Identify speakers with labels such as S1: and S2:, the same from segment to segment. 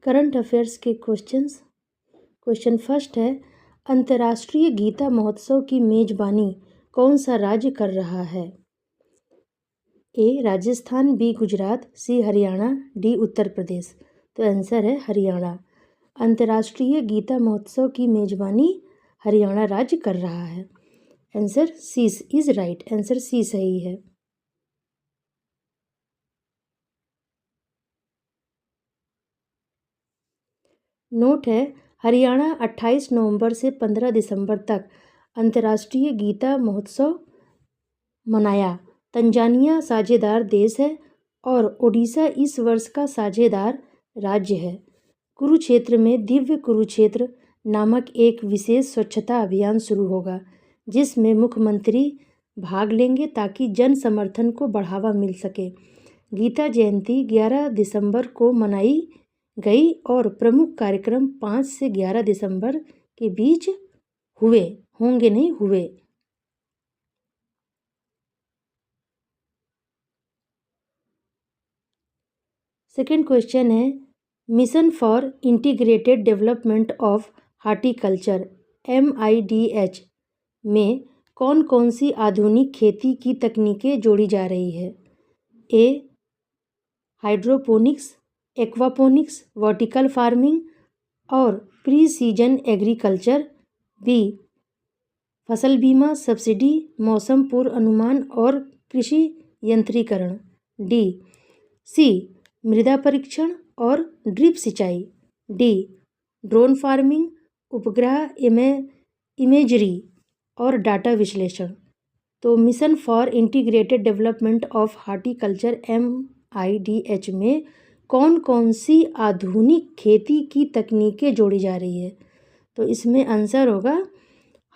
S1: Current affairs के questions. Question first है, अंतर्राष्ट्रीय गीता महोत्सव की मेजबानी कौन सा राज्य कर रहा है? ए राजस्थान, बी गुजरात, सी हरियाणा, डी उत्तर प्रदेश। तो आंसर है हरियाणा। अंतर्राष्ट्रीय गीता महोत्सव की मेजबानी हरियाणा राज्य कर रहा है। Answer C is right. Answer C सही है। नोट है, हरियाणा 28 नवंबर से 15 दिसंबर तक अंतर्राष्ट्रीय गीता महोत्सव मनाया। तंजानिया साझेदार देश है और ओडिशा इस वर्ष का साझेदार राज्य है। कुरुक्षेत्र में दिव्य कुरुक्षेत्र नामक एक विशेष स्वच्छता अभियान शुरू होगा, जिसमें मुख्यमंत्री भाग लेंगे ताकि जन समर्थन को बढ़ावा मिल सके। गीता जयंती 11 दिसंबर को मनाई गई और प्रमुख कार्यक्रम 5 से 11 दिसंबर के बीच हुए। सेकेंड क्वेश्चन है, mission for integrated development of horticulture MIDH में कौन कौन सी आधुनिक खेती की तकनीकें जोड़ी जा रही है? ए हाइड्रोपोनिक्स, एक्वापोनिक्स, वर्टिकल फार्मिंग और प्रीसीजन एग्रीकल्चर। बी फसल बीमा, सब्सिडी, मौसम पूर्व अनुमान और कृषि यंत्रीकरण। डी सी मृदा परीक्षण और ड्रिप सिंचाई। डी ड्रोन फार्मिंग, उपग्रह इमेजरी और डाटा विश्लेषण। तो mission for integrated development of horticulture MIDH में कौन कौन सी आधुनिक खेती की तकनीकें जोड़ी जा रही है? तो इसमें आंसर होगा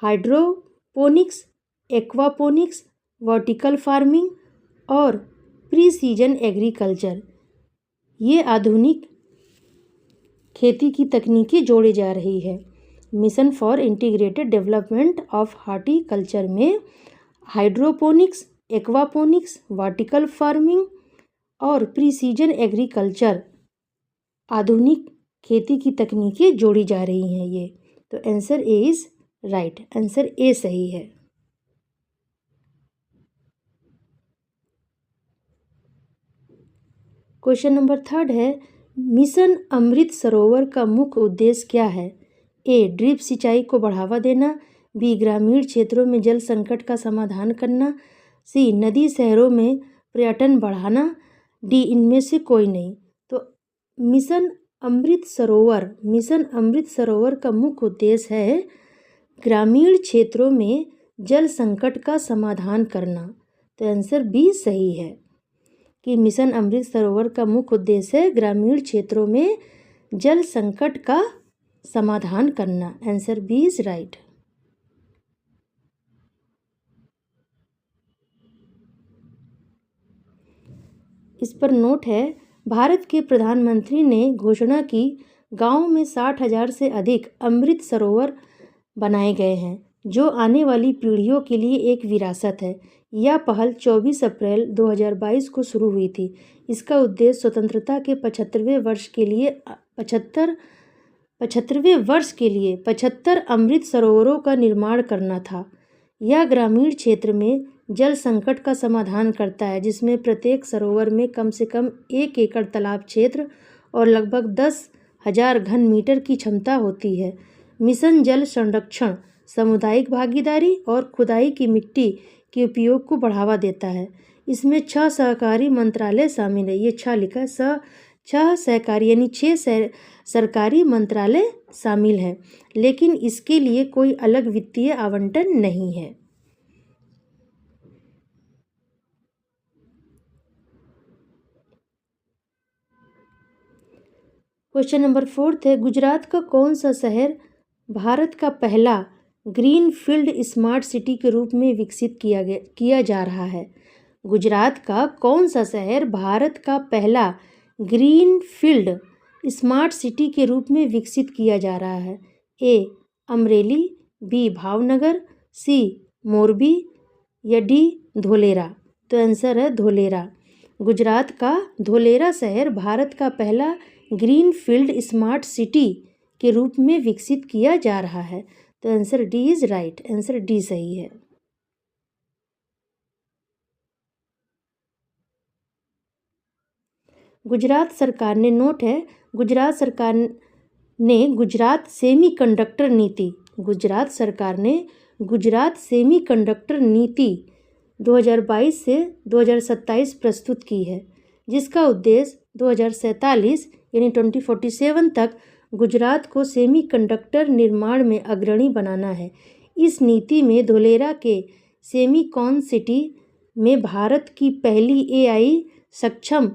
S1: हाइड्रोपोनिक्स, एक्वापोनिक्स, वर्टिकल फार्मिंग और प्रीसीजन एग्रीकल्चर। ये आधुनिक खेती की तकनीकें जोड़ी जा रही है। Mission for integrated development of horticulture में हाइड्रोपोनिक्स, एक्वापोनिक्स, वर्टिकल फार्मिंग और प्रीसीजन एग्रीकल्चर आधुनिक खेती की तकनीकें जोड़ी जा रही हैं ये। तो answer A is right. Answer A सही है। क्वेश्चन नंबर थर्ड है, मिशन अमृत सरोवर का मुख्य उद्देश्य क्या है? ए ड्रिप सिंचाई को बढ़ावा देना, बी ग्रामीण क्षेत्रों में जल संकट का समाधान करना, सी नदी शहरों में पर्यटन बढ़ाना, डी इनमें से कोई नहीं। तो मिशन अमृत सरोवर का मुख्य उद्देश्य है ग्रामीण क्षेत्रों में जल संकट का समाधान करना। तो आंसर बी सही है कि मिशन अमृत सरोवर का मुख्य उद्देश्य है ग्रामीण क्षेत्रों में जल संकट का समाधान करना। Answer B is right. इस पर नोट है, भारत के प्रधानमंत्री ने घोषणा की गाँव में 60,000 से अधिक अमृत सरोवर बनाए गए हैं, जो आने वाली पीढ़ियों के लिए एक विरासत है। यह पहल 24 अप्रैल 2022 को शुरू हुई थी। इसका उद्देश्य स्वतंत्रता के 75वें वर्ष के लिए 75 अमृत सरोवरों का निर्माण करना था। यह ग्रामीण क्षेत्र में जल संकट का समाधान करता है, जिसमें प्रत्येक सरोवर में कम से कम 1 एकड़ तालाब क्षेत्र और लगभग 10,000 घन मीटर की क्षमता होती है। मिशन जल संरक्षण, सामुदायिक भागीदारी और खुदाई की मिट्टी के उपयोग को बढ़ावा देता है। इसमें 6 सहकारी मंत्रालय शामिल है। ये 6 लिखा है, 6 सहकारी यानी 6 सरकारी मंत्रालय शामिल है, लेकिन इसके लिए कोई अलग वित्तीय आवंटन नहीं है। क्वेश्चन नंबर 4 है, गुजरात का कौन सा शहर भारत का पहला ग्रीन फील्ड स्मार्ट सिटी के रूप में विकसित किया जा रहा है? गुजरात का कौन सा शहर भारत का पहला ग्रीन फील्ड स्मार्ट सिटी के रूप में विकसित किया जा रहा है? ए अमरेली, बी भावनगर, सी मोरबी या डी धोलेरा। तो आंसर है धोलेरा। गुजरात का धोलेरा शहर भारत का पहला ग्रीन फील्ड स्मार्ट सिटी के रूप में विकसित किया जा रहा है। तो answer D is right, answer D सही है। गुजरात सरकार ने नोट है, गुजरात सरकार ने गुजरात सेमीकंडक्टर नीति, गुजरात सरकार ने गुजरात सेमीकंडक्टर नीति 2022 से 2027 प्रस्तुत की है, जिसका उद्देश्य 2047 यानी 2047 तक गुजरात को सेमीकंडक्टर निर्माण में अग्रणी बनाना है। इस नीति में धोलेरा के सेमीकॉन सिटी में भारत की पहली AI सक्षम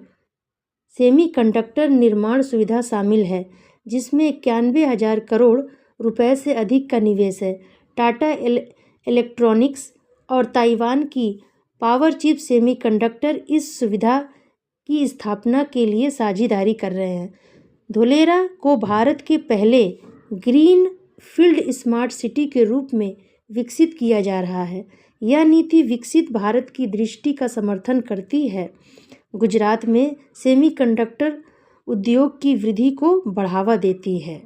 S1: सेमीकंडक्टर निर्माण सुविधा शामिल है, जिसमें 91,000 करोड़ रुपए से अधिक का निवेश है। टाटा इलेक्ट्रॉनिक्स और ताइवान की पावर चिप सेमीकंडक्टर इस सुविधा की स्थापना के लिए साझेदारी कर रहे हैं। धोलेरा को भारत के पहले ग्रीन फील्ड स्मार्ट सिटी के रूप में विकसित किया जा रहा है। यह नीति विकसित भारत की दृष्टि का समर्थन करती है, गुजरात में सेमीकंडक्टर उद्योग की वृद्धि को बढ़ावा देती है।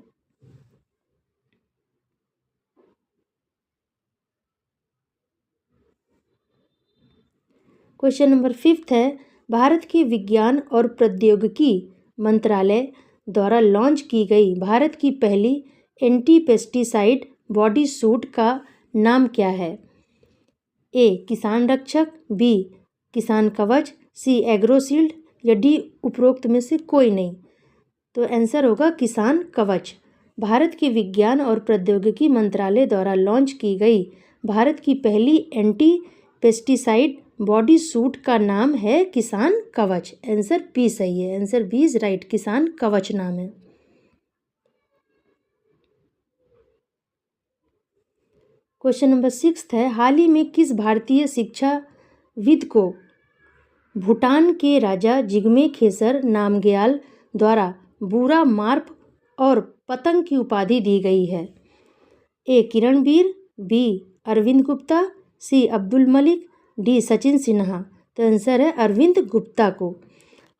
S1: क्वेश्चन नंबर 5 है, भारत के विज्ञान और प्रौद्योगिकी मंत्रालय द्वारा लॉन्च की गई भारत की पहली एंटी पेस्टिसाइड बॉडी सूट का नाम क्या है? ए किसान रक्षक, बी किसान कवच, सी एग्रोशील्ड या डी उपरोक्त में से कोई नहीं। तो आंसर होगा किसान कवच। भारत के विज्ञान और प्रौद्योगिकी मंत्रालय द्वारा लॉन्च की गई भारत की पहली एंटी पेस्टिसाइड बॉडी सूट का नाम है किसान कवच। आंसर बी सही है, आंसर बी इज राइट, किसान कवच नाम है। क्वेश्चन नंबर 6 है, हाल ही में किस भारतीय शिक्षाविद को भूटान के राजा जिग्मे खेसर नामग्याल द्वारा बूरा मार्प और पतंग की उपाधि दी गई है? ए किरणबीर, बी अरविंद गुप्ता, सी अब्दुल मलिक, डी सचिन सिन्हा। तो आंसर है अरविंद गुप्ता को।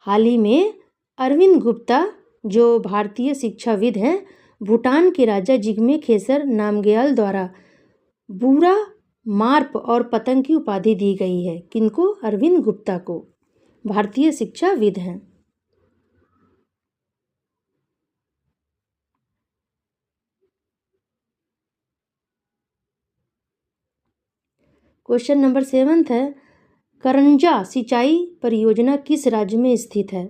S1: हाल ही में अरविंद गुप्ता जो भारतीय शिक्षाविद हैं, भूटान के राजा जिग्मे खेसर नामग्याल द्वारा बूरा मार्प और पतंग की उपाधि दी गई है। किनको? अरविंद गुप्ता को, भारतीय शिक्षाविद हैं। क्वेश्चन नंबर 7 है, करंजा सिंचाई परियोजना किस राज्य में स्थित है?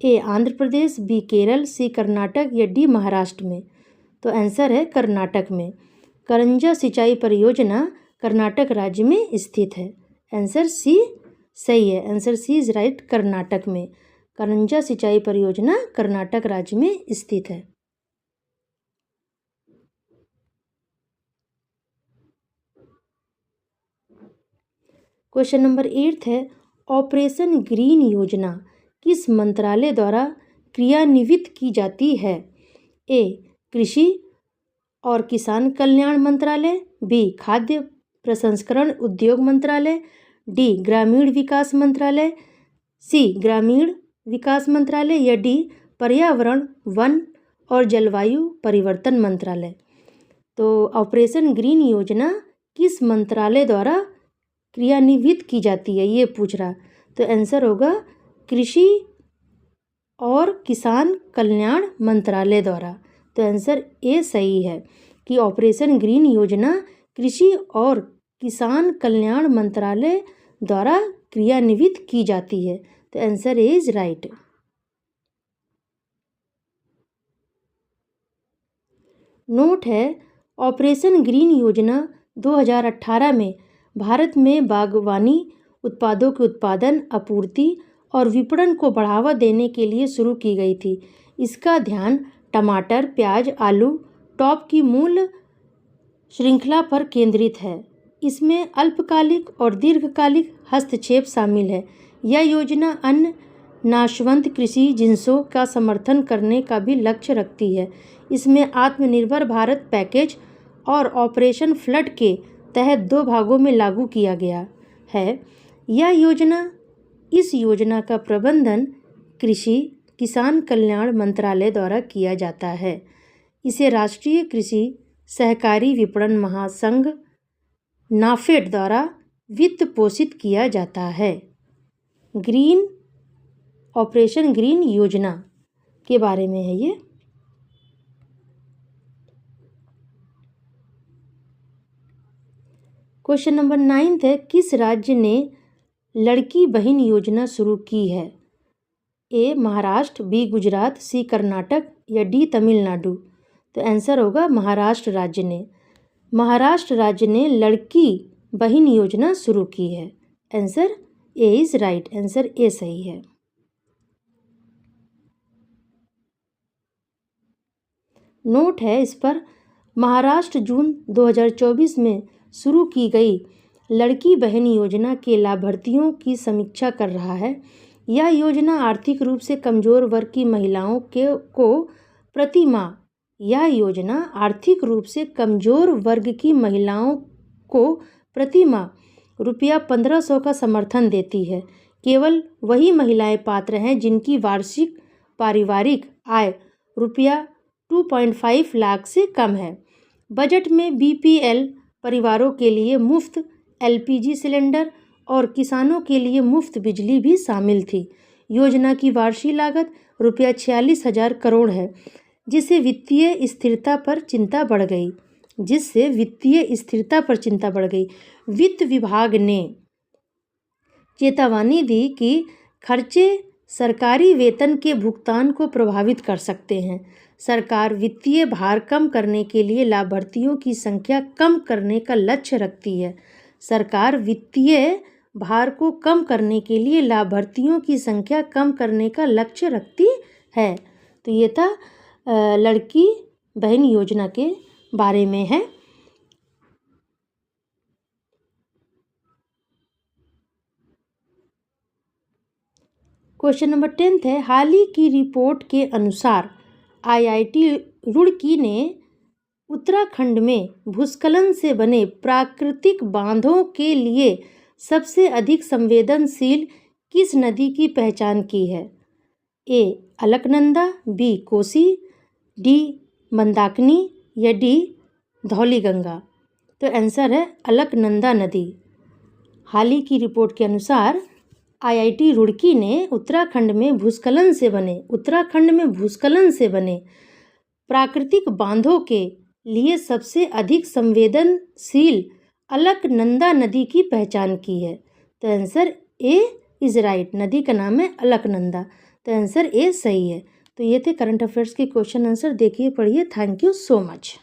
S1: ए आंध्र प्रदेश, बी केरल, सी कर्नाटक या डी महाराष्ट्र में। तो आंसर है कर्नाटक में। करंजा सिंचाई परियोजना कर्नाटक राज्य में स्थित है। आंसर सी सही है, answer C is right, Karnataka में। करंजा सिंचाई परियोजना कर्नाटक राज्य में स्थित है। क्वेश्चन नंबर 8 है, ऑपरेशन ग्रीन योजना किस मंत्रालय द्वारा क्रियान्वित की जाती है? ए कृषि और किसान कल्याण मंत्रालय, बी खाद्य प्रसंस्करण उद्योग मंत्रालय, डी ग्रामीण विकास मंत्रालय, सी ग्रामीण विकास मंत्रालय या डी पर्यावरण वन और जलवायु परिवर्तन मंत्रालय। तो ऑपरेशन ग्रीन योजना किस मंत्रालय द्वारा क्रियान्वित की जाती है, ये पूछ रहा। तो आंसर होगा कृषि और किसान कल्याण मंत्रालय द्वारा। तो आंसर ए सही है कि ऑपरेशन ग्रीन योजना कृषि और किसान कल्याण मंत्रालय द्वारा क्रियान्वित की जाती है। तो answer A is right. Note है, ऑपरेशन ग्रीन योजना 2018 में भारत में बागवानी उत्पादों के उत्पादन, आपूर्ति और विपणन को बढ़ावा देने के लिए शुरू की गई थी। इसका ध्यान टमाटर, प्याज, आलू, टॉप की मूल श्रृंखला पर केंद्रित है। इसमें अल्पकालिक और दीर्घकालिक हस्तक्षेप शामिल है। यह योजना अन्य नाशवंत कृषि जिन्सों का समर्थन करने का भी लक्ष्य रखती है। इसमें आत्मनिर्भर भारत पैकेज और ऑपरेशन फ्लड के तहत 2 भागों में लागू किया गया है। इस योजना का प्रबंधन कृषि, किसान कल्याण मंत्रालय द्वारा किया जाता है। इसे राष्ट्रीय कृषि सहकारी विपणन महासंघ नाफेड द्वारा वित्त पोषित किया जाता है। ऑपरेशन ग्रीन योजना के बारे में है ये। क्वेश्चन नंबर 9 है, किस राज्य ने लड़की बहन योजना शुरू की है? ए महाराष्ट्र, बी गुजरात, सी कर्नाटक या डी तमिलनाडु। तो आंसर होगा महाराष्ट्र राज्य ने। महाराष्ट्र राज्य ने लड़की बहन योजना शुरू की है। Answer A is right, answer A सही है। नोट है इस पर, महाराष्ट्र जून 2024 में शुरू की गई लड़की बहन योजना के लाभार्थियों की समीक्षा कर रहा है। यह योजना आर्थिक रूप से कमजोर वर्ग की महिलाओं को प्रति माह यह योजना आर्थिक रूप से कमजोर वर्ग की महिलाओं को प्रति माह रुपया 1500 का समर्थन देती है। केवल वही महिलाएं पात्र हैं जिनकी वार्षिक पारिवारिक आय रुपया 2.5 लाख से कम है। बजट में बीपीएल परिवारों के लिए मुफ्त एलपीजी सिलेंडर और किसानों के लिए मुफ्त बिजली भी शामिल थी। योजना की वार्षिक लागत रुपया 46,000 करोड़ है, जिससे वित्तीय स्थिरता पर चिंता बढ़ गई। वित्त विभाग ने चेतावनी दी कि खर्चे सरकारी वेतन के भुगतान को प्रभावित कर सकते हैं। सरकार वित्तीय भार कम करने के लिए लाभार्थियों की संख्या कम करने का लक्ष्य रखती है। सरकार वित्तीय भार को कम करने के लिए लाभार्थियों की संख्या कम करने का लक्ष्य रखती है। तो ये था लड़की बहन योजना के बारे में है। क्वेश्चन नंबर 10 है, हाल ही की रिपोर्ट के अनुसार आईआईटी रुड़की ने उत्तराखंड में भूस्खलन से बने प्राकृतिक बांधों के लिए सबसे अधिक संवेदनशील किस नदी की पहचान की है? ए अलकनंदा, बी कोसी, डी मंदाकिनी या डी धौलीगंगा। तो आंसर है अलकनंदा नदी। हाल ही की रिपोर्ट के अनुसार आईआईटी रुड़की ने उत्तराखंड में भूस्खलन से बने प्राकृतिक बांधों के लिए सबसे अधिक संवेदनशील अलकनंदा नदी की पहचान की है। तो आंसर ए इज राइट, नदी का नाम है अलकनंदा। तो आंसर ए सही है। तो ये थे करंट अफेयर्स के क्वेश्चन आंसर। देखिए, पढ़िए। Thank you so much.